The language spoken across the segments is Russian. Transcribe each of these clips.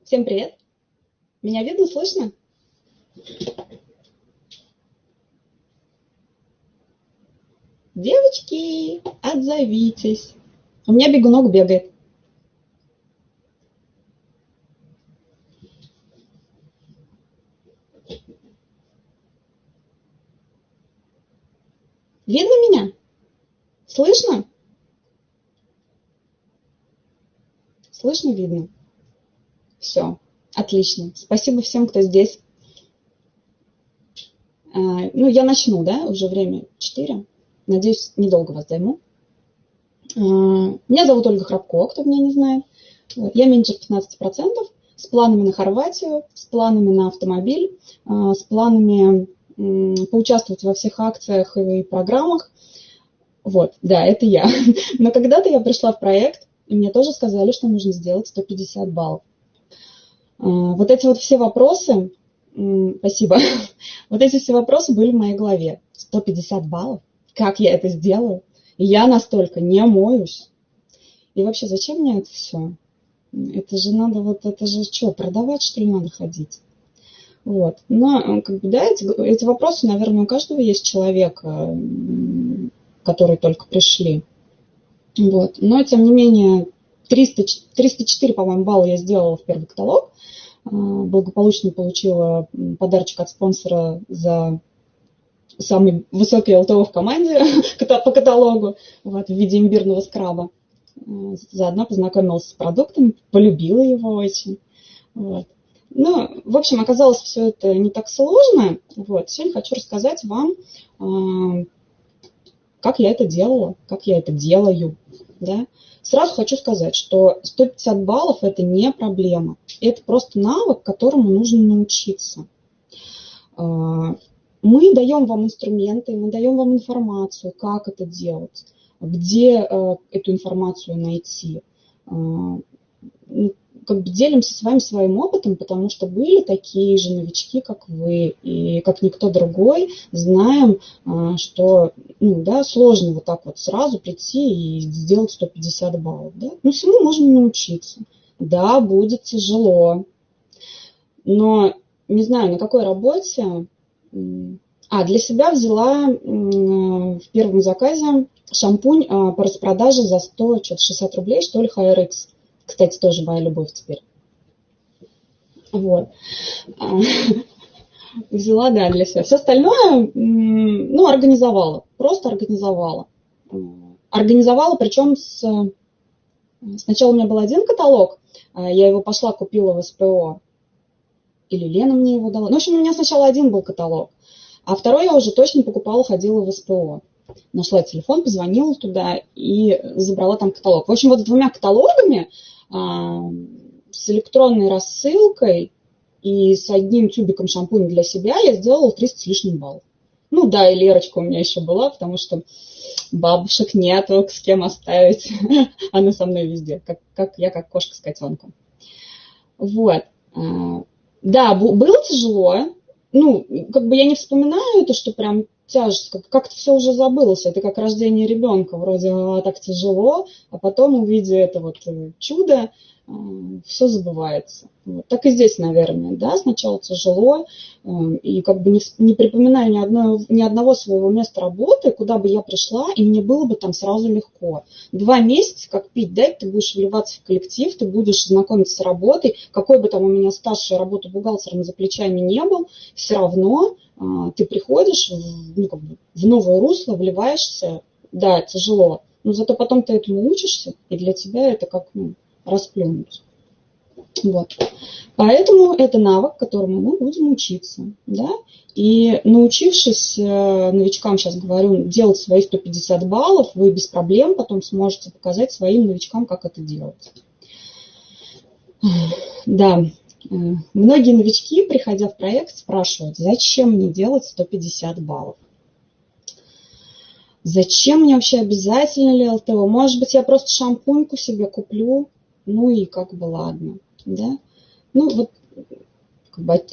Всем привет! Меня видно, слышно? Девочки, отзовитесь. У меня бегунок бегает. Видно меня? Слышно? Слышно, видно? Все, отлично. Спасибо всем, кто здесь. Я начну, да? Уже время 4. Надеюсь, недолго вас займу. Меня зовут Ольга Храбко, кто меня не знает. Я менеджер 15% с планами на Хорватию, с планами на автомобиль, с планами поучаствовать во всех акциях и программах. Вот, да, это я. Но когда-то я пришла в проект, и мне тоже сказали, что нужно сделать 150 баллов. Вот эти вот все вопросы, спасибо, вот эти все вопросы были в моей голове. 150 баллов? Как я это сделаю? Я настолько не моюсь. И вообще, зачем мне это все? Это же надо, это же что, продавать, что ли, надо ходить? Вот. Но, да, эти вопросы, наверное, у каждого есть человек, которые только пришли. Вот. Но, тем не менее, 304, по-моему, балла я сделала в первый каталог. Благополучно получила подарочек от спонсора за самый высокий ЛТО в команде по каталогу, вот, в виде имбирного скраба. Заодно познакомилась с продуктом, полюбила его очень. Вот. В общем, оказалось все это не так сложно. Вот. Сегодня хочу рассказать вам, как я это делала, как я это делаю. Да? Сразу хочу сказать, что 150 баллов – это не проблема. Это просто навык, которому нужно научиться. Мы даем вам инструменты, мы даем вам информацию, как это делать, где эту информацию найти. Делимся с вами своим опытом, потому что были такие же новички, как вы, и как никто другой, знаем, что сложно вот так вот сразу прийти и сделать 150 баллов. Да? Всему можно научиться. Да, будет тяжело, но не знаю, на какой работе. Для себя взяла в первом заказе шампунь по распродаже за 160 рублей, что ли, HRX. Кстати, тоже моя любовь теперь. Вот. Взяла, да, для себя. Все остальное, организовала. Просто организовала. Организовала, причем сначала у меня был один каталог, я его пошла купила в СПО. Или Лена мне его дала. В общем, у меня сначала один был каталог, а второй я уже точно покупала, ходила в СПО. Нашла телефон, позвонила туда и забрала там каталог. В общем, вот с 2 каталогами, с электронной рассылкой и с одним тюбиком шампуня для себя я сделала 300 с лишним баллов. И Лерочка у меня еще была, потому что бабушек нету, с кем оставить. Она со мной везде, как кошка с котенком. Вот. Да, было тяжело. Я не вспоминаю это, что прям тяжесть, как-то все уже забылось. Это как рождение ребенка, вроде так тяжело, а потом, увидя это вот чудо, все забывается. Вот. Так и здесь, наверное, да, сначала тяжело, и не припоминаю ни одного своего места работы, куда бы я пришла, и мне было бы там сразу легко. 2 месяца, как пить дать, ты будешь вливаться в коллектив, ты будешь знакомиться с работой, какой бы там у меня стаж и работа бухгалтером за плечами не был, все равно ты приходишь в новое русло, вливаешься, да, тяжело, но зато потом ты этому учишься, и для тебя это как расплюнуть. Вот. Поэтому это навык, которому мы будем учиться. Да? И научившись новичкам, сейчас говорю, делать свои 150 баллов, вы без проблем потом сможете показать своим новичкам, как это делать. Да, многие новички, приходя в проект, спрашивают, зачем мне делать 150 баллов? Зачем мне вообще, обязательно ли ЛТО? Может быть, я просто шампуньку себе куплю, и ладно. Да?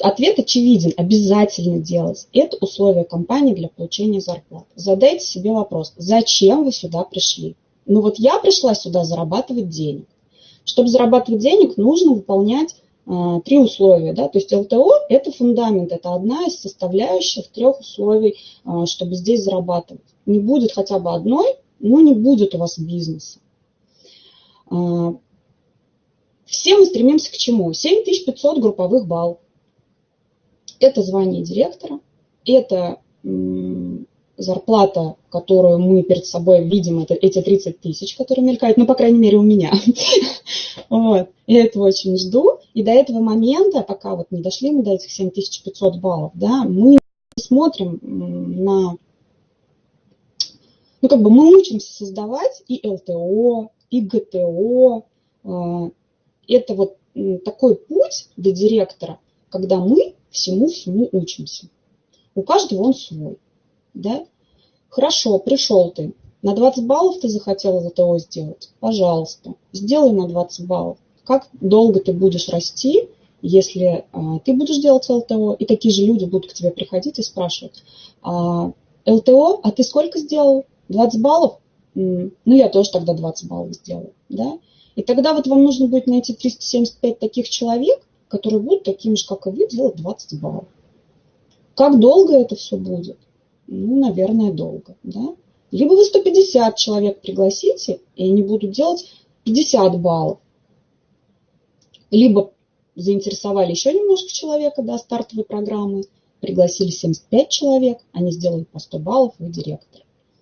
Ответ очевиден, обязательно делать. Это условие компании для получения зарплаты. Задайте себе вопрос, зачем вы сюда пришли? Я пришла сюда зарабатывать денег. Чтобы зарабатывать денег, нужно выполнять три условия, да, то есть ЛТО – это фундамент, это одна из составляющих трех условий, чтобы здесь зарабатывать. Не будет хотя бы одной, но не будет у вас бизнеса. Все мы стремимся к чему? 7500 групповых баллов. Это звание директора, это зарплата, которую мы перед собой видим, это эти 30 тысяч, которые мелькают, ну, по крайней мере, у меня. Вот. Я этого очень жду. И до этого момента, пока вот не дошли мы до этих 7500 баллов, да, мы смотрим на... Ну, как бы мы учимся создавать и ЛТО, и ГТО. Это вот такой путь до директора, когда мы всему-всему учимся. У каждого он свой. Да? Хорошо, пришел ты. На 20 баллов ты захотел ЛТО сделать? Пожалуйста, сделай на 20 баллов. Как долго ты будешь расти, если ты будешь делать ЛТО, и такие же люди будут к тебе приходить и спрашивать: ЛТО, а ты сколько сделал? 20 баллов? Ну, я тоже тогда 20 баллов сделаю. Да? И тогда вот вам нужно будет найти 375 таких человек, которые будут такими же, как и вы, делать 20 баллов. Как долго это все будет? Ну, наверное, долго. Да? Либо вы 150 человек пригласите, и они будут делать 50 баллов. Либо заинтересовали еще немножко человека до стартовой программы, пригласили 75 человек, они сделают по 100 баллов, вы директор.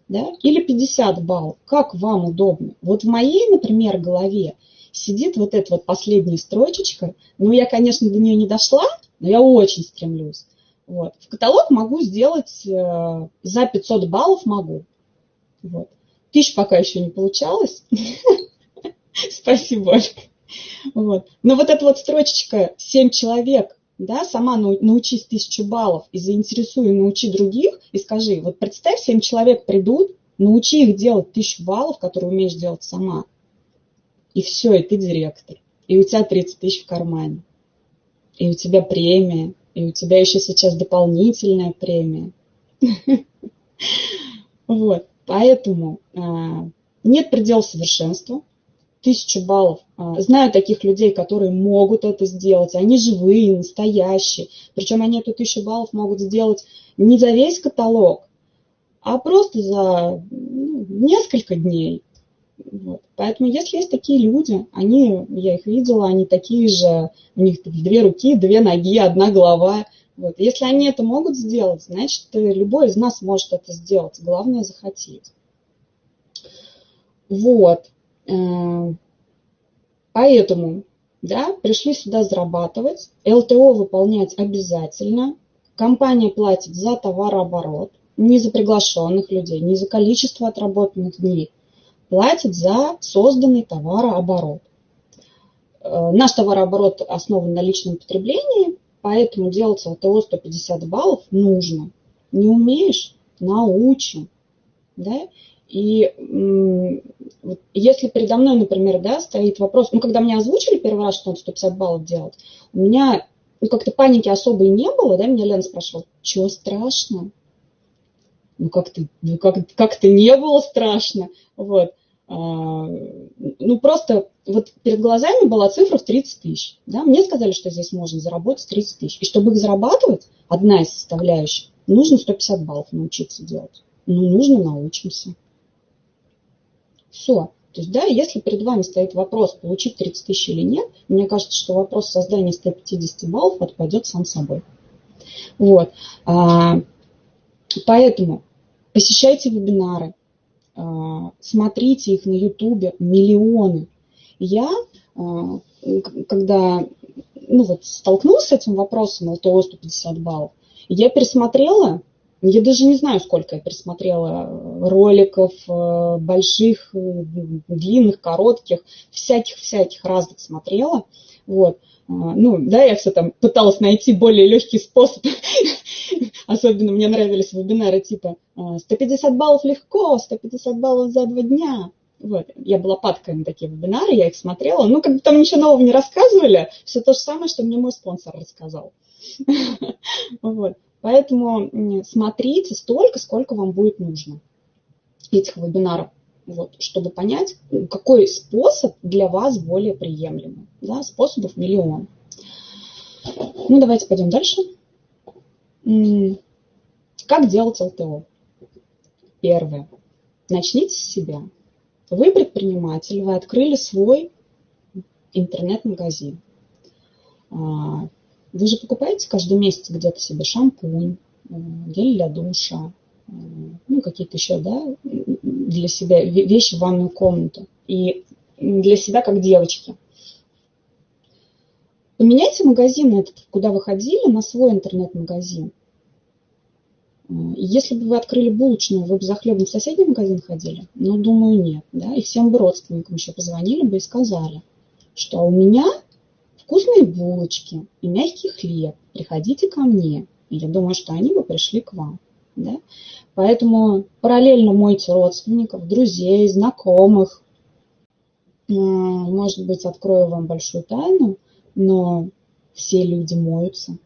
Да? Или 50 баллов. Как вам удобно? Вот в моей, например, голове сидит вот эта вот последняя строчечка. Ну, я, конечно, до нее не дошла, но я очень стремлюсь. Вот. В каталог могу сделать за 500 баллов могу. Вот. 1000 пока еще не получалось. Спасибо, Ольга. Вот. Но вот эта вот строчечка 7 человек, да, сама научись 1000 баллов и заинтересуй, и научи других, и скажи, вот представь, 7 человек придут, научи их делать 1000 баллов, которые умеешь делать сама. И все, и ты директор. И у тебя 30 тысяч в кармане. И у тебя премия. И у тебя еще сейчас дополнительная премия. Вот. Поэтому нет предела совершенства. 1000 баллов. Знаю таких людей, которые могут это сделать. Они живые, настоящие. Причем они эту 1000 баллов могут сделать не за весь каталог, а просто за несколько дней. Вот. Поэтому если есть такие люди, я их видела, они такие же, у них 2 руки, 2 ноги, 1 голова. Вот. Если они это могут сделать, значит, любой из нас может это сделать. Главное захотеть. Вот. Поэтому, да, пришли сюда зарабатывать, ЛТО выполнять обязательно. Компания платит за товарооборот, не за приглашенных людей, не за количество отработанных дней. Платит за созданный товарооборот. Наш товарооборот основан на личном потреблении, поэтому делать ЛТО 150 баллов нужно. Не умеешь – научим. Да? И если передо мной, например, да, стоит вопрос, когда мне озвучили первый раз, что надо 150 баллов делать, у меня как-то паники особой не было, да, меня Лена спрашивала, чего страшно? Как-то не было страшно. Вот. Просто вот перед глазами была цифра в 30 тысяч. Да? Мне сказали, что здесь можно заработать 30 тысяч. И чтобы их зарабатывать, одна из составляющих, нужно 150 баллов научиться делать. Нужно, научимся. Все. То есть, да, если перед вами стоит вопрос, получить 30 тысяч или нет, мне кажется, что вопрос создания 150 баллов отпадет сам собой. Вот. Поэтому посещайте вебинары, смотрите их на Ютубе, миллионы. Я, когда столкнулась с этим вопросом ЛТО 150 баллов, я пересмотрела, я даже не знаю, сколько я пересмотрела роликов, больших, длинных, коротких, всяких разных смотрела. Вот. Я все там пыталась найти более легкий способ. Особенно мне нравились вебинары типа 150 баллов легко, 150 баллов за 2 дня. Вот. Я была падкой на такие вебинары, я их смотрела. Как бы там ничего нового не рассказывали, все то же самое, что мне мой спонсор рассказал. Вот. Поэтому смотрите столько, сколько вам будет нужно этих вебинаров, чтобы понять, какой способ для вас более приемлемый. Да? Способов миллион. Ну, давайте пойдем дальше. Как делать ЛТО? Первое. Начните с себя. Вы предприниматель, вы открыли свой интернет-магазин. Вы же покупаете каждый месяц где-то себе шампунь, гель для душа, ну, какие-то еще, да, для себя вещи в ванную комнату. И для себя как девочки. Поменяйте магазин этот, куда вы ходили, на свой интернет-магазин. Если бы вы открыли булочную, вы бы за хлебом в соседний магазин ходили? Ну, думаю, нет. Да? И всем бы родственникам еще позвонили бы и сказали, что у меня вкусные булочки и мягкий хлеб. Приходите ко мне. И я думаю, что они бы пришли к вам. Да? Поэтому параллельно мойте родственников, друзей, знакомых. Может быть, открою вам большую тайну, но все люди моются.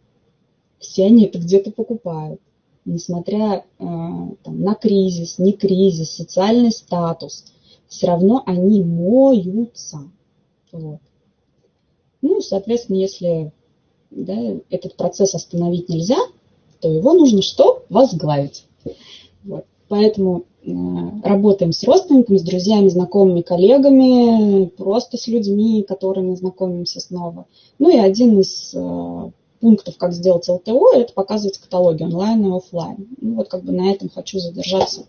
Все они это где-то покупают. Несмотря там, на кризис, не кризис, социальный статус, все равно они моются. Вот. Ну, соответственно, если этот процесс остановить нельзя, то его нужно что? Возглавить. Вот. Поэтому работаем с родственниками, с друзьями, знакомыми, коллегами, просто с людьми, которыми знакомимся снова. Ну и один из пунктов, как сделать ЛТО, это показывать каталоги онлайн и офлайн. Ну вот как бы на этом хочу задержаться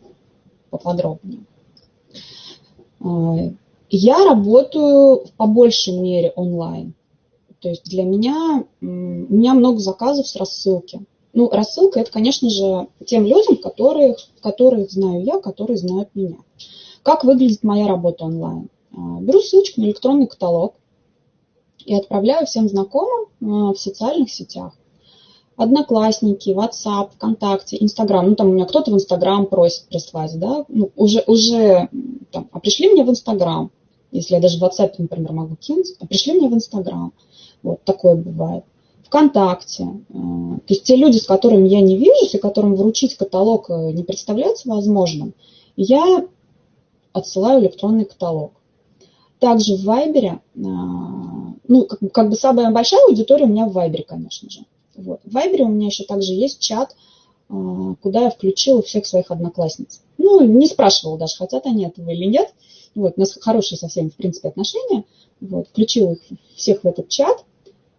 поподробнее. Я работаю по большей мере онлайн. То есть для меня, у меня много заказов с рассылки. Ну, рассылка – это, конечно же, тем людям, которых знаю я, которые знают меня. Как выглядит моя работа онлайн? Беру ссылочку на электронный каталог и отправляю всем знакомым в социальных сетях. Одноклассники, WhatsApp, ВКонтакте, Инстаграм. Ну, там у меня кто-то в Инстаграм просит прислать, да? Ну, уже там, а пришли мне в Инстаграм. Если я даже в WhatsApp, например, могу кинуть, а пришли мне в Инстаграм. Вот такое бывает. ВКонтакте. То есть те люди, с которыми я не вижусь, и которым вручить каталог не представляется возможным, я отсылаю электронный каталог. Также в Вайбере, ну, как бы самая большая аудитория у меня в Вайбере, конечно же. Вот. В Вайбере у меня еще также есть чат, куда я включила всех своих одноклассниц. Ну, не спрашивала даже, хотят они этого или нет. Вот, у нас хорошие со всеми, в принципе, отношения. Вот, включила их всех в этот чат.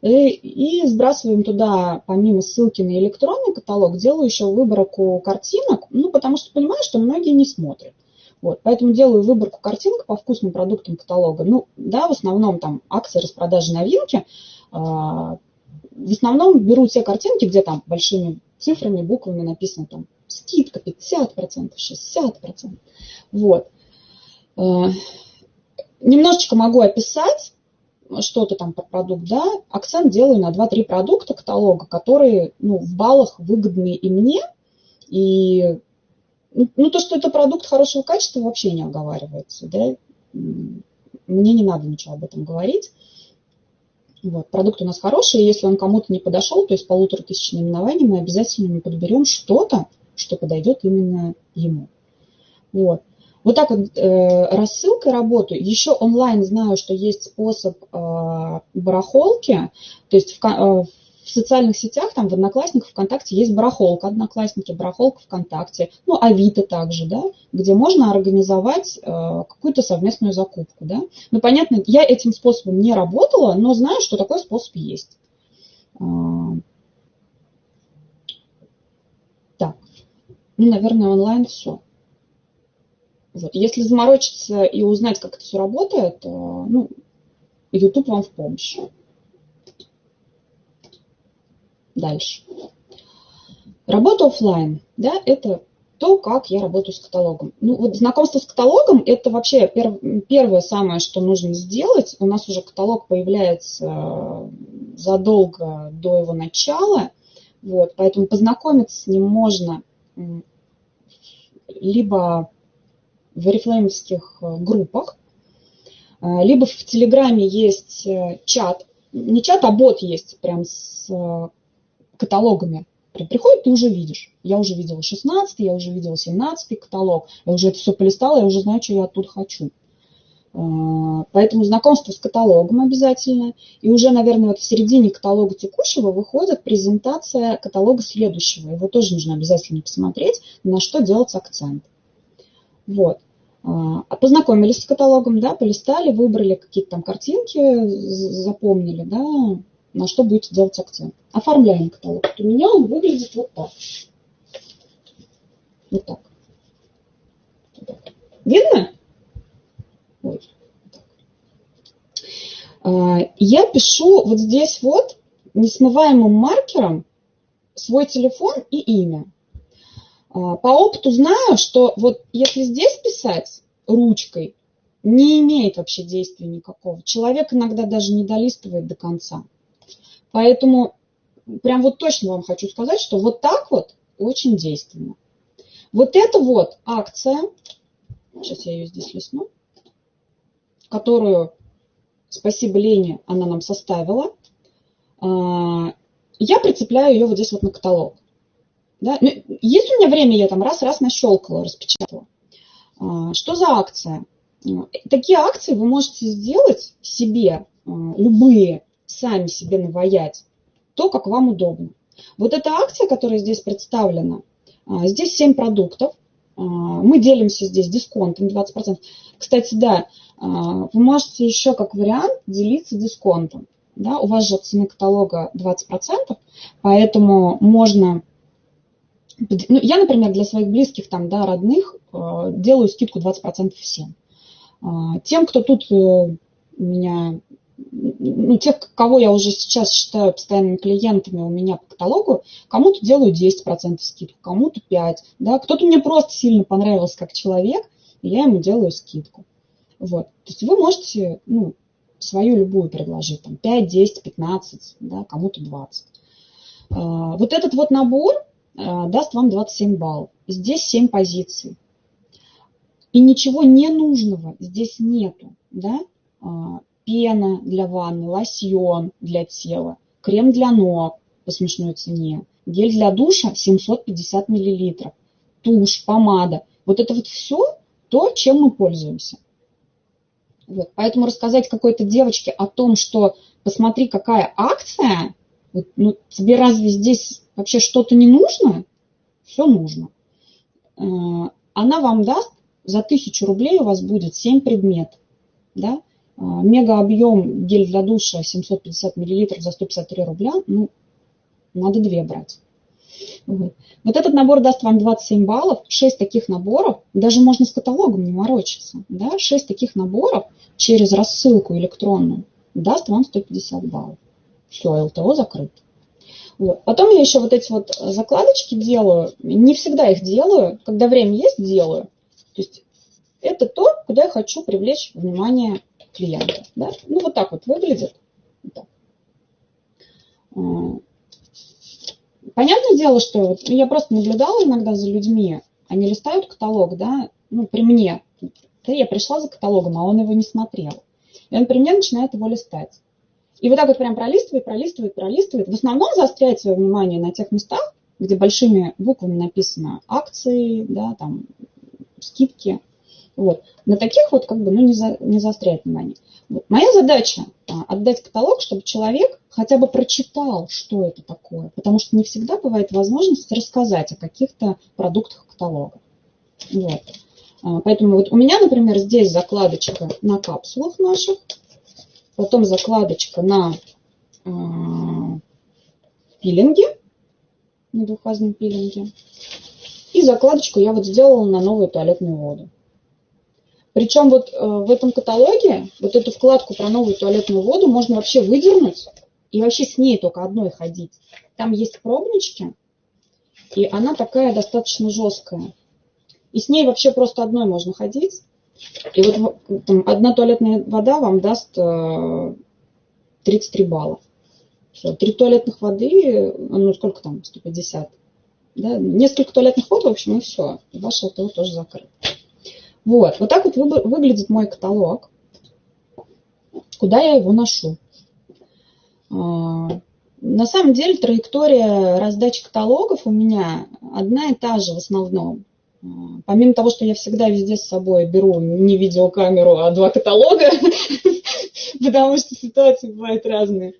И сбрасываем туда, помимо ссылки на электронный каталог, делаю еще выборку картинок, ну, потому что понимаю, что многие не смотрят. Вот, поэтому делаю выборку картинок по вкусным продуктам каталога. Ну, да, в основном там акции, распродажи, новинки. В основном беру те картинки, где там большими цифрами, буквами написано там скидка 50%, 60%. Вот. Немножечко могу описать что-то там про продукт, да, акцент делаю на 2-3 продукта каталога, которые, ну, в баллах выгодны и мне, и, ну, то, что это продукт хорошего качества, вообще не оговаривается, да, мне не надо ничего об этом говорить. Вот, продукт у нас хороший, и если он кому-то не подошел, то есть 1500 наименований, мы обязательно ему подберем что-то, что подойдет именно ему. Вот. Вот так вот рассылкой работаю. Еще онлайн знаю, что есть способ барахолки. То есть в социальных сетях, там в Одноклассниках, ВКонтакте есть барахолка Одноклассники, барахолка ВКонтакте, ну, Авито также, да, где можно организовать какую-то совместную закупку, да. Ну, понятно, я этим способом не работала, но знаю, что такой способ есть. Так, ну, наверное, онлайн все. Вот. Если заморочиться и узнать, как это все работает, ну, YouTube вам в помощь. Дальше. Работа офлайн, да, это то, как я работаю с каталогом. Ну, вот знакомство с каталогом – это вообще первое самое, что нужно сделать. У нас уже каталог появляется задолго до его начала, вот, поэтому познакомиться с ним можно либо в орифлеймовских группах, либо в Телеграме есть чат, не чат, а бот есть прям с каталогами. Прям приходит, ты уже видишь. Я уже видела 16-й, я уже видела 17-й каталог, я уже это все полистала, я уже знаю, что я оттуда хочу. Поэтому знакомство с каталогом обязательно. И уже, наверное, вот в середине каталога текущего выходит презентация каталога следующего. Его тоже нужно обязательно посмотреть, на что делать акцент. Вот. Познакомились с каталогом, да, полистали, выбрали какие-то там картинки, запомнили, да, на что будете делать акцент. Оформляем каталог. Вот у меня он выглядит вот так. Вот так. Видно? Вот. Я пишу вот здесь вот несмываемым маркером свой телефон и имя. По опыту знаю, что вот если здесь писать ручкой, не имеет вообще действия никакого. Человек иногда даже не долистывает до конца. Поэтому прям вот точно вам хочу сказать, что вот так вот очень действенно. Вот это вот акция, сейчас я ее здесь листну, которую, спасибо Лене, она нам составила. Я прицепляю ее вот здесь вот на каталог. Да? Ну, есть у меня время, я там раз-раз нащелкала, распечатала. Что за акция? Такие акции вы можете сделать себе, любые, сами себе наваять, то, как вам удобно. Вот эта акция, которая здесь представлена, здесь 7 продуктов. Мы делимся здесь дисконтом 20%. Кстати, да, вы можете еще как вариант делиться дисконтом. Да? У вас же от цены каталога 20%, поэтому можно... Ну, я, например, для своих близких, там, да, родных делаю скидку 20% всем. Тем, кто тут у меня, ну, тех, кого я уже сейчас считаю постоянными клиентами у меня по каталогу, кому-то делаю 10% скидку, кому-то 5%. Да? Кто-то мне просто сильно понравился как человек, и я ему делаю скидку. Вот. То есть вы можете, ну, свою любую предложить, там, 5, 10, 15, да, кому-то 20. Вот этот вот набор даст вам 27 баллов. Здесь 7 позиций. И ничего ненужного здесь нету. Да? Пена для ванны, лосьон для тела, крем для ног по смешной цене, гель для душа 750 мл, тушь, помада. Вот это вот все то, чем мы пользуемся. Вот. Поэтому рассказать какой-то девочке о том, что посмотри, какая акция, вот, ну, тебе разве здесь вообще что-то не нужно? Все нужно. Она вам даст, за 1000 рублей у вас будет 7 предметов. Да? Мега объем гель для душа 750 мл за 153 рубля, ну, надо 2 брать. Вот. Вот этот набор даст вам 27 баллов, 6 таких наборов, даже можно с каталогом не морочиться, да? 6 таких наборов через рассылку электронную даст вам 150 баллов. Все, ЛТО закрыт. Вот. Потом я еще вот эти вот закладочки делаю, не всегда их делаю, когда время есть, делаю. То есть это то, куда я хочу привлечь внимание клиента. Да? Ну вот так вот выглядит. Вот так. Понятное дело, что вот я просто наблюдала иногда за людьми, они листают каталог, да, ну при мне, да, я пришла за каталогом, а он его не смотрел. И он при мне начинает его листать. И вот так вот прям пролистывает. В основном заостряет свое внимание на тех местах, где большими буквами написано акции, да, там, скидки. Вот. На таких вот как бы, ну, не заостряет внимание. Вот. Моя задача отдать каталог, чтобы человек хотя бы прочитал, что это такое. Потому что не всегда бывает возможность рассказать о каких-то продуктах каталога. Вот. Поэтому вот у меня, например, здесь закладочка на капсулах наших, потом закладочка на пилинге, на двухфазном пилинге. И закладочку я вот сделала на новую туалетную воду. Причем вот в этом каталоге вот эту вкладку про новую туалетную воду можно вообще выдернуть и вообще с ней только одной ходить. Там есть пробнички, и она такая достаточно жесткая. И с ней вообще просто одной можно ходить. И вот там, одна туалетная вода вам даст 33 балла. Все, 3 туалетных воды, ну сколько там, 150. Да? Несколько туалетных вод, в общем, и все. И ваш ЛТО тоже закрыт. Вот так вот выглядит мой каталог. Куда я его ношу? На самом деле траектория раздачи каталогов у меня одна и та же в основном. Помимо того, что я всегда везде с собой беру не видеокамеру, а 2 каталога, потому что ситуации бывают разные,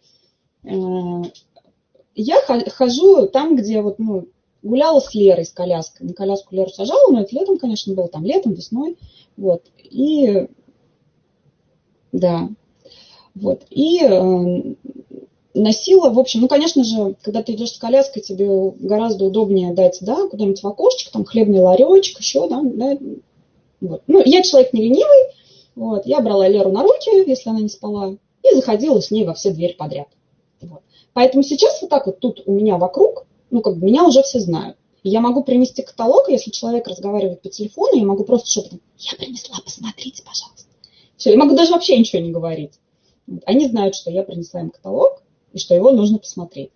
я хожу там, где вот, ну, гуляла с Лерой, с коляской. На коляску Леру сажала, но это летом, конечно, было, там летом, весной. Вот. И, да, вот. И носила, в общем, ну, конечно же, когда ты идешь с коляской, тебе гораздо удобнее дать, да, куда-нибудь в окошечко, там, хлебный ларечек, еще, да. Вот. Ну, я человек не ленивый, вот. Я брала Леру на руки, если она не спала, и заходила с ней во все двери подряд. Вот. Поэтому сейчас вот так вот тут у меня вокруг, ну, как бы меня уже все знают. И я могу принести каталог, если человек разговаривает по телефону, я могу просто шепотом: я принесла, посмотрите, пожалуйста. Все, я могу даже вообще ничего не говорить. Вот. Они знают, что я принесла им каталог, и что его нужно посмотреть.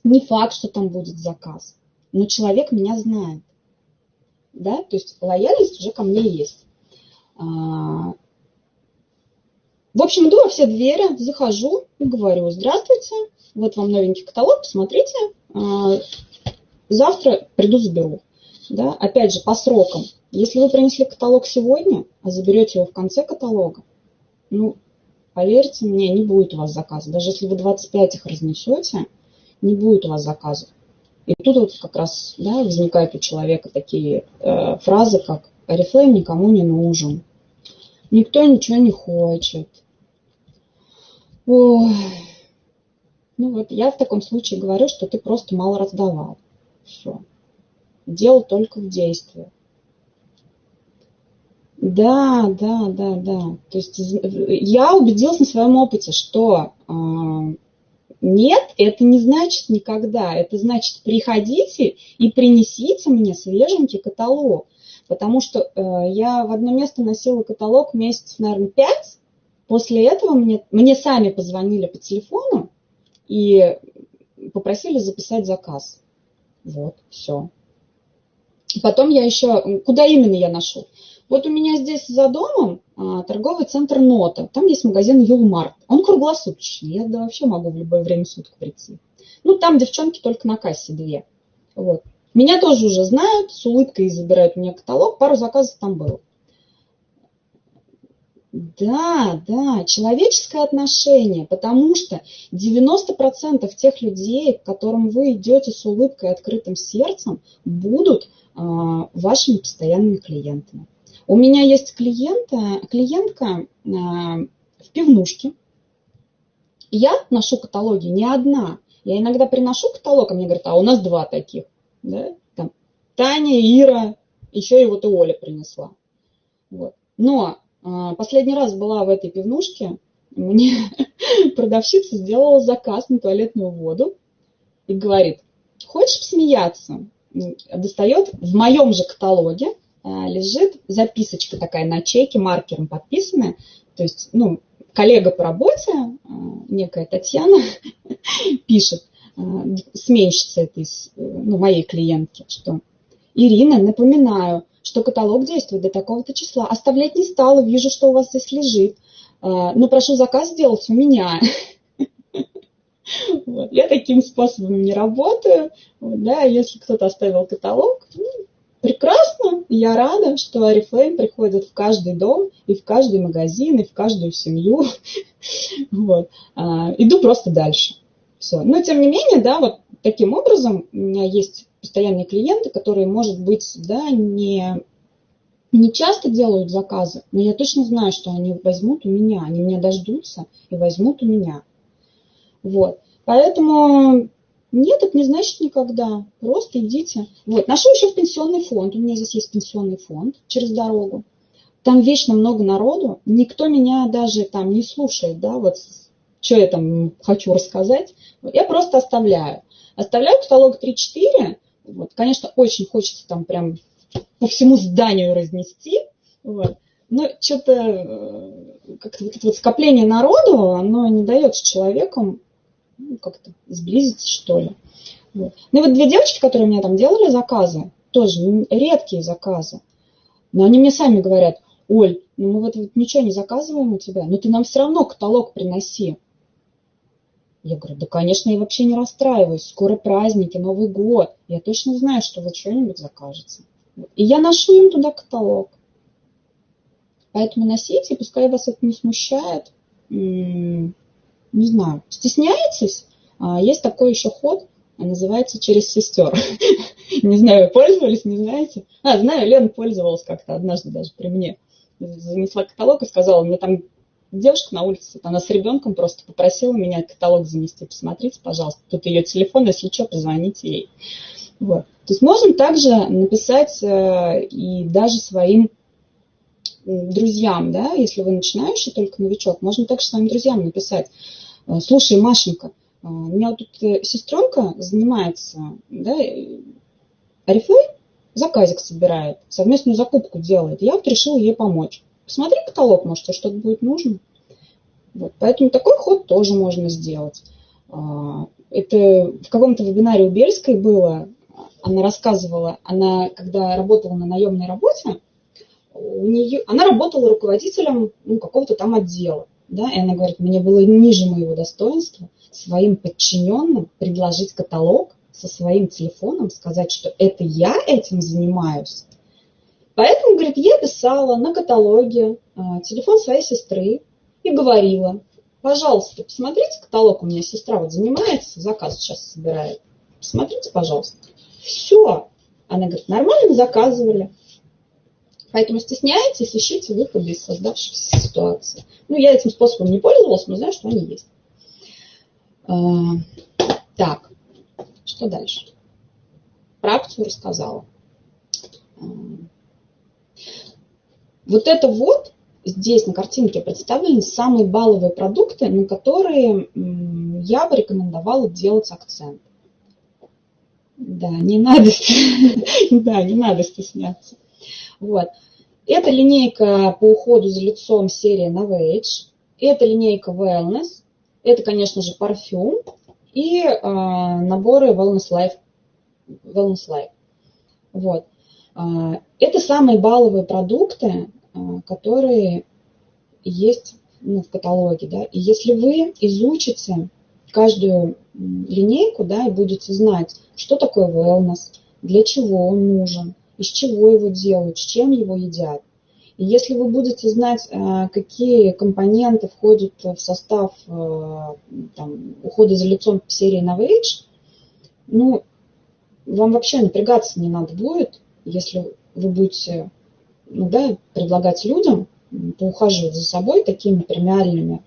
Не факт, что там будет заказ, но человек меня знает. Да? То есть лояльность уже ко мне есть. В общем, иду во все двери, захожу и говорю: здравствуйте, вот вам новенький каталог, посмотрите, завтра приду, заберу. Да? Опять же, по срокам. Если вы принесли каталог сегодня, а заберете его в конце каталога, ну, поверьте мне, не будет у вас заказа. Даже если вы 25 их разнесете, не будет у вас заказов. И тут вот как раз, да, возникают у человека такие фразы, как: Oriflame никому не нужен, никто ничего не хочет. Ой. Ну вот я в таком случае говорю, что ты просто мало раздавал. Все. Дело только в действии. Да. То есть я убедилась на своем опыте, что нет, это не значит никогда. Это значит, приходите и принесите мне свеженький каталог. Потому что я в одно место носила каталог месяцев, наверное, 5. После этого мне сами позвонили по телефону и попросили записать заказ. Вот, все. Потом я еще... Куда именно я ношу? Вот у меня здесь за домом торговый центр «Нота». Там есть магазин «Юлмарт». Он круглосуточный. Я вообще могу в любое время суток прийти. Ну, там девчонки только на кассе 2. Вот. Меня тоже уже знают, с улыбкой забирают у меня каталог. Пару заказов там было. Да, человеческое отношение, потому что 90% тех людей, к которым вы идете с улыбкой и открытым сердцем, будут вашими постоянными клиентами. У меня есть клиентка в пивнушке. Я ношу каталоги не одна. Я иногда приношу каталог, а мне говорят: а у нас 2 таких. Да? Там Таня, Ира, еще и вот и Оля принесла. Вот. Но последний раз была в этой пивнушке, мне продавщица сделала заказ на туалетную воду и говорит: хочешь посмеяться? Достает, в моем же каталоге лежит записочка такая на чеке, маркером подписанная. То есть, ну, коллега по работе, некая Татьяна, пишет, сменщица этой, ну, моей клиентки, что: Ирина, напоминаю, что каталог действует до такого-то числа. Оставлять не стала, вижу, что у вас здесь лежит. Но прошу заказ сделать у меня. Вот. Я таким способом не работаю. Вот, да, если кто-то оставил каталог, ну, прекрасно, я рада, что Oriflame приходит в каждый дом, и в каждый магазин, и в каждую семью. Вот. Иду просто дальше. Все. Но тем не менее, да, вот таким образом у меня есть постоянные клиенты, которые, может быть, да, не часто делают заказы, но я точно знаю, что они возьмут у меня, они меня дождутся и возьмут у меня. Вот. Поэтому нет, это не значит никогда. Просто идите. Вот. Ношу еще в пенсионный фонд. У меня здесь есть пенсионный фонд через дорогу. Там вечно много народу. Никто меня даже там не слушает, да, вот что я там хочу рассказать. Я просто оставляю. Оставляю каталог 3-4. Вот. Конечно, очень хочется там прям по всему зданию разнести. Вот. Но что-то как-то вот это вот скопление народу, оно не дает человеку как-то сблизиться, что ли. Вот. Ну и вот 2 девочки, которые у меня там делали заказы, тоже редкие заказы, но они мне сами говорят: Оль, ну мы вот ничего не заказываем у тебя, но ты нам все равно каталог приноси. Я говорю: да, конечно, я вообще не расстраиваюсь, скоро праздники, Новый год, я точно знаю, что вы что-нибудь закажете. И я ношу им туда каталог. Поэтому носите, пускай вас это не смущает. Не знаю, стесняетесь? Есть такой еще ход, называется «через сестер». Не знаю, пользовались, не знаете? Знаю, Лена пользовалась как-то однажды даже при мне. Занесла каталог и сказала, мне там девушка на улице, она с ребенком просто попросила меня каталог занести. Посмотрите, пожалуйста, тут ее телефон, если что, позвоните ей. Вот. То есть можем также написать и даже своим друзьям, да, если вы начинающий, только новичок, можно также своим друзьям написать: слушай, Машенька, у меня тут сестренка занимается, да, Арифлей, заказик собирает, совместную закупку делает, я вот решила ей помочь. Посмотри каталог, может, тебе что-то будет нужно. Вот. Поэтому такой ход тоже можно сделать. Это в каком-то вебинаре у Бельской было, она рассказывала, она когда работала на наемной работе, она работала руководителем какого-то там отдела. Да, и она говорит, мне было ниже моего достоинства своим подчиненным предложить каталог со своим телефоном, сказать, что это я этим занимаюсь. Поэтому, говорит, я писала на каталоге телефон своей сестры и говорила, пожалуйста, посмотрите каталог, у меня сестра вот занимается, заказ сейчас собирает. Посмотрите, пожалуйста. Все. Она говорит, нормально заказывали. Поэтому стесняйтесь, ищите выходы из создавшейся ситуации. Я этим способом не пользовалась, но знаю, что они есть. Так, что дальше? Про акцию рассказала. Вот это вот здесь на картинке представлены самые балловые продукты, на которые я бы рекомендовала делать акцент. Да, не надо стесняться. Вот. Это линейка по уходу за лицом серия Novage. Это линейка Wellness. Это, конечно же, парфюм. И наборы Wellness Life. Вот. Это самые балловые продукты, которые есть в каталоге. Да? И если вы изучите каждую линейку, да, и будете знать, что такое wellness, для чего он нужен, из чего его делают, с чем его едят. И если вы будете знать, какие компоненты входят в состав ухода за лицом серии Novage, вам вообще напрягаться не надо будет, если вы будете предлагать людям поухаживать за собой такими премиальными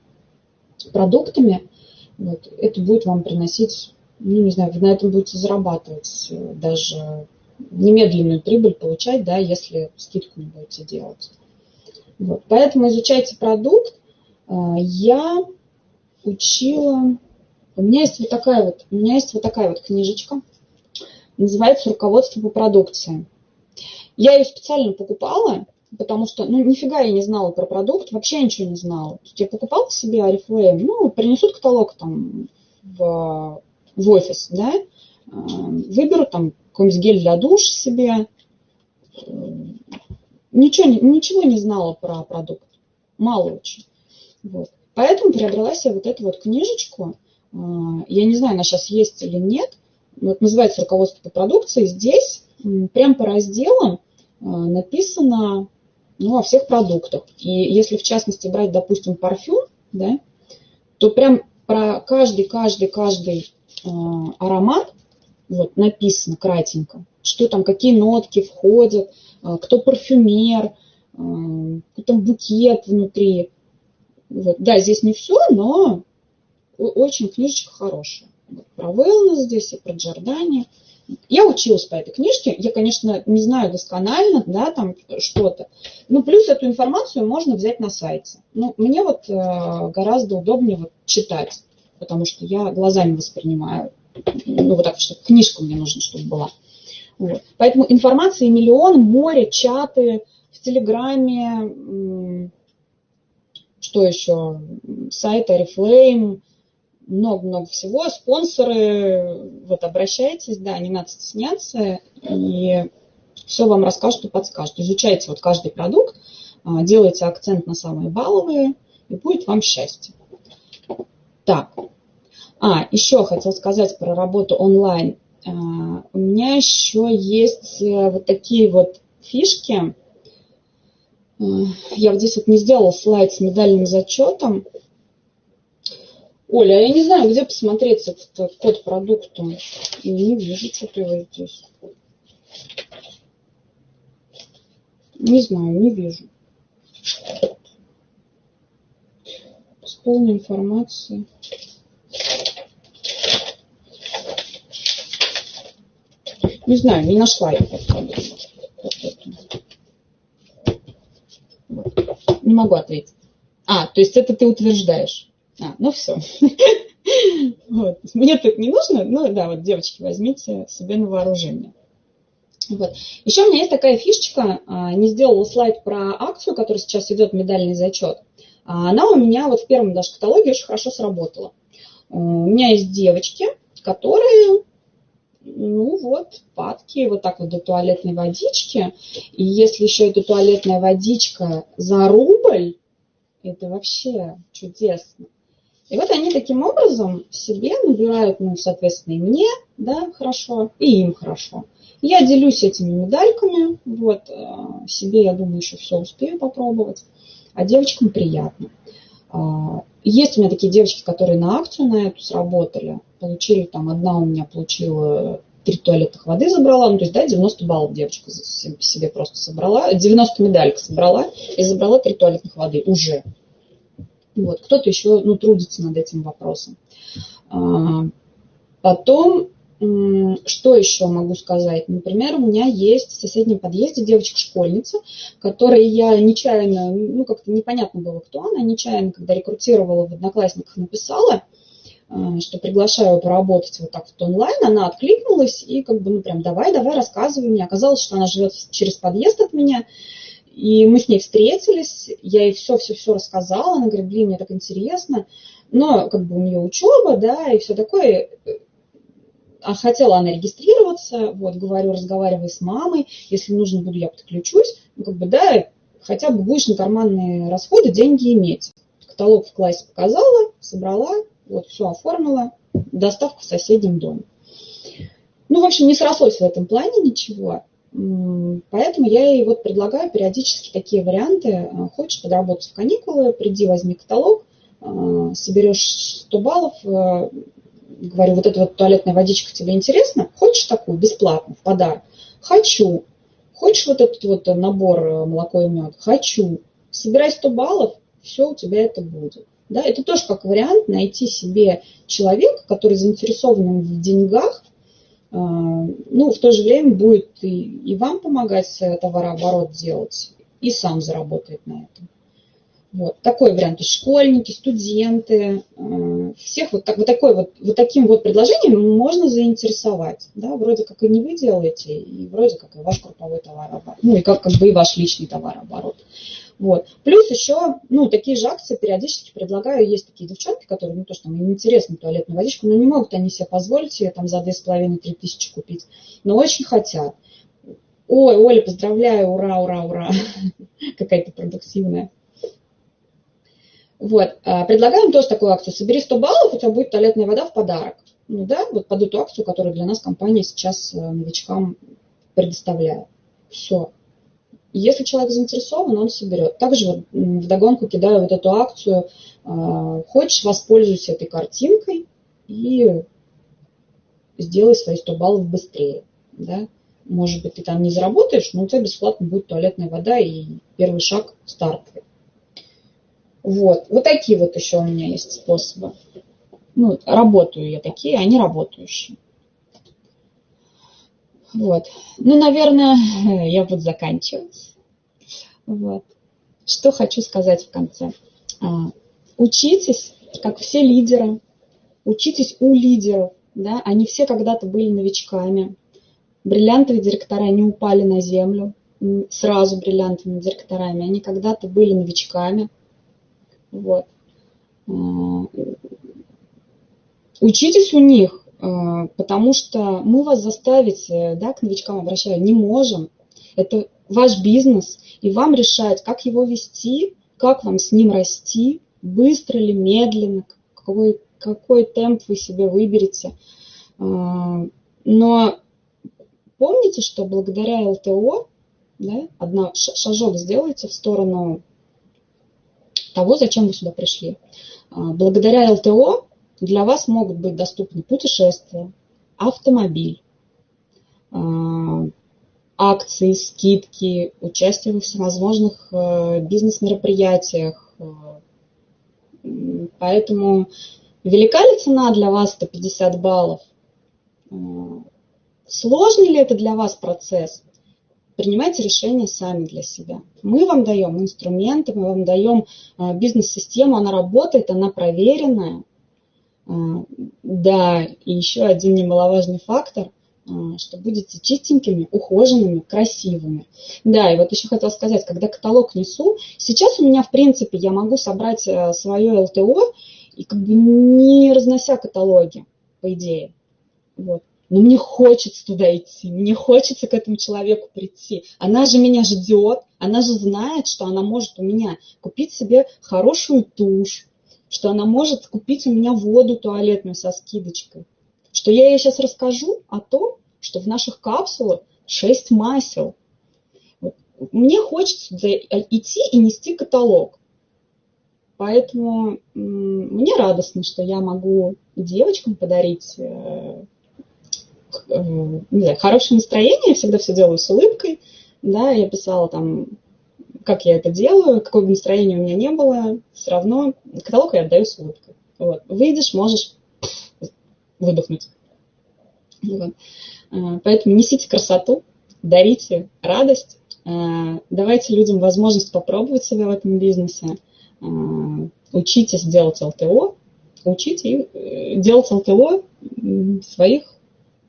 продуктами. Вот, это будет вам приносить, не знаю, вы на этом будете зарабатывать, даже немедленную прибыль получать, да, если скидку не будете делать. Вот, поэтому изучайте продукт. Я учила, у меня есть вот такая вот книжечка, называется «Руководство по продукции». Я ее специально покупала, потому что, нифига я не знала про продукт, вообще ничего не знала. Я покупала себе Oriflame, принесут каталог там в офис, да, выберу там какой-нибудь гель для душа себе. Ничего не знала про продукт, мало очень. Вот. Поэтому приобрела себе вот эту вот книжечку. Я не знаю, она сейчас есть или нет. Вот называется «Руководство по продукции». Здесь прям по разделам написано о всех продуктах. И если в частности брать, допустим, парфюм, да, то прям про каждый аромат вот, написано кратенько, что там, какие нотки входят, кто парфюмер, какой там букет внутри. Вот. Да, здесь не все, но очень книжечка хорошая. Вот, про wellness здесь и про Giordani. Я училась по этой книжке. Я, конечно, не знаю досконально, да, там что-то. Плюс эту информацию можно взять на сайте. Мне вот гораздо удобнее вот читать, потому что я глазами воспринимаю. Вот так, что книжка мне нужна, чтобы была. Вот. Поэтому информации миллион, море, чаты в Телеграме, что еще, сайт Oriflame, много-много всего. Спонсоры, вот обращайтесь, да, не надо стесняться, и все вам расскажут и подскажут. Изучайте вот каждый продукт, делайте акцент на самые балловые, и будет вам счастье. Так, еще хотел сказать про работу онлайн. У меня еще есть вот такие вот фишки. Я вот здесь вот не сделала слайд с медальным зачетом. Оля, я не знаю, где посмотреть этот код продукта. Не вижу что-то его здесь. Не знаю, не вижу. С полной информацией. Не знаю, не нашла я этот продукт. Вот. Не могу ответить. То есть это ты утверждаешь. Ну все. Вот. Мне тут не нужно, ну да, вот, девочки, возьмите себе на вооружение. Вот. Еще у меня есть такая фишечка, не сделала слайд про акцию, которая сейчас идет, медальный зачет. Она у меня вот в первом даже каталоге очень хорошо сработала. У меня есть девочки, которые, ну вот, падки вот так вот до туалетной водички. И если еще эта туалетная водичка за рубль, это вообще чудесно. И вот они таким образом себе набирают, ну, соответственно, и мне, да, хорошо, и им хорошо. Я делюсь этими медальками, вот, себе, я думаю, еще все успею попробовать, а девочкам приятно. Есть у меня такие девочки, которые на акцию на эту сработали, получили, там, одна у меня получила 3 туалетных воды забрала, ну, то есть, да, 90 баллов девочка себе просто собрала, 90 медалек собрала и забрала 3 туалетных воды уже. Вот, кто-то еще, ну, трудится над этим вопросом. Потом, что еще могу сказать? Например, у меня есть в соседнем подъезде девочка-школьница, которой я нечаянно, ну, как-то непонятно было, кто она, нечаянно, когда рекрутировала в Одноклассниках, написала, что приглашаю поработать вот так вот онлайн, она откликнулась и как бы, ну, прям давай, рассказывай мне. Оказалось, что она живет через подъезд от меня. И мы с ней встретились, я ей все рассказала, она говорит, блин, мне так интересно, но как бы у нее учеба, да, и все такое. А хотела она регистрироваться, вот, говорю, разговаривай с мамой, если нужно буду, я подключусь, ну, как бы, да, хотя бы будешь на карманные расходы деньги иметь. Каталог в классе показала, собрала, вот, все оформила, доставка в соседнем доме. Ну, в общем, не срослось в этом плане ничего. Поэтому я ей вот предлагаю периодически такие варианты. Хочешь подработать в каникулы, приди, возьми каталог, соберешь 100 баллов, говорю, вот эта вот туалетная водичка тебе интересна? Хочешь такую бесплатно, в подарок? Хочу. Хочешь вот этот вот набор молоко и мед? Хочу. Собирай 100 баллов, все, у тебя это будет. Да? Это тоже как вариант найти себе человека, который заинтересован в деньгах, ну, в то же время будет и вам помогать товарооборот делать, и сам заработает на этом. Вот. Такой вариант. Школьники, студенты, всех вот таким вот предложением можно заинтересовать. Да? Вроде как и не вы делаете, и вроде как и ваш групповой товарооборот. Ну, и как бы и ваш личный товарооборот. Вот. Плюс еще, ну, такие же акции периодически предлагаю. Есть такие девчонки, которые, ну, то, что им интересна туалетная водичка, но не могут они себе позволить ее там за 2,5-3 тысячи купить, но очень хотят. Ой, Оля, поздравляю, ура, ура, ура. Какая-то продуктивная. Вот. Предлагаем тоже такую акцию. Собери 100 баллов, у тебя будет туалетная вода в подарок. Ну да, вот под эту акцию, которую для нас компания сейчас новичкам предоставляет. Все. Если человек заинтересован, он соберет. Также вот вдогонку кидаю вот эту акцию. Хочешь, воспользуйся этой картинкой и сделай свои 100 баллов быстрее. Да? Может быть, ты там не заработаешь, но у тебя бесплатно будет туалетная вода и первый шаг стартовый. Вот. Вот такие вот еще у меня есть способы. Ну, работаю я такие, они работающие. Вот. Ну, наверное, я буду заканчивать. Вот. Что хочу сказать в конце. Учитесь, как все лидеры, учитесь у лидеров. Да? Они все когда-то были новичками. Бриллиантовые директора не упали на землю сразу бриллиантовыми директорами. Они когда-то были новичками. Вот. Учитесь у них, потому что мы вас заставить, да, к новичкам обращаю, не можем. Это ваш бизнес, и вам решать, как его вести, как вам с ним расти, быстро или медленно, какой темп вы себе выберете. Но помните, что благодаря ЛТО, да, шажок сделайте в сторону того, зачем вы сюда пришли. Благодаря ЛТО для вас могут быть доступны путешествия, автомобиль, акции, скидки, участие во всевозможных бизнес-мероприятиях. Поэтому велика ли цена для вас 150 баллов? Сложный ли это для вас процесс? Принимайте решения сами для себя. Мы вам даем инструменты, мы вам даем бизнес-систему, она работает, она проверенная. Да, и еще один немаловажный фактор, что будете чистенькими, ухоженными, красивыми. Да, и вот еще хотела сказать, когда каталог несу, сейчас у меня, в принципе, я могу собрать свое ЛТО и как бы не разнося каталоги, по идее. Вот. Но мне хочется туда идти, мне хочется к этому человеку прийти. Она же меня ждет, она же знает, что она может у меня купить себе хорошую тушь, что она может купить у меня воду туалетную со скидочкой, что я ей сейчас расскажу о том, что в наших капсулах 6 масел. Мне хочется туда идти и нести каталог. Поэтому мне радостно, что я могу девочкам подарить не знаю, хорошее настроение, я всегда все делаю с улыбкой, да, я писала там, как я это делаю, какое бы настроение у меня не было, все равно каталог я отдаю с улыбкой. Вот. Выйдешь, можешь выдохнуть. Вот. Поэтому несите красоту, дарите радость, давайте людям возможность попробовать себя в этом бизнесе, учитесь делать ЛТО, учите делать ЛТО своих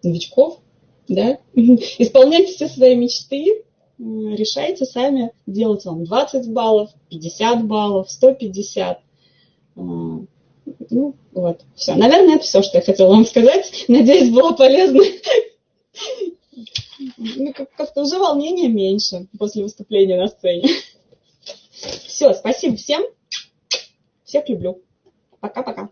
новичков, да, исполняйте все свои мечты, решайте сами, делать вам 20 баллов, 50 баллов, 150. Ну, вот, все. Наверное, это все, что я хотела вам сказать. Надеюсь, было полезно. Ну, как-то уже волнения меньше после выступления на сцене. Все, спасибо всем. Всех люблю. Пока-пока.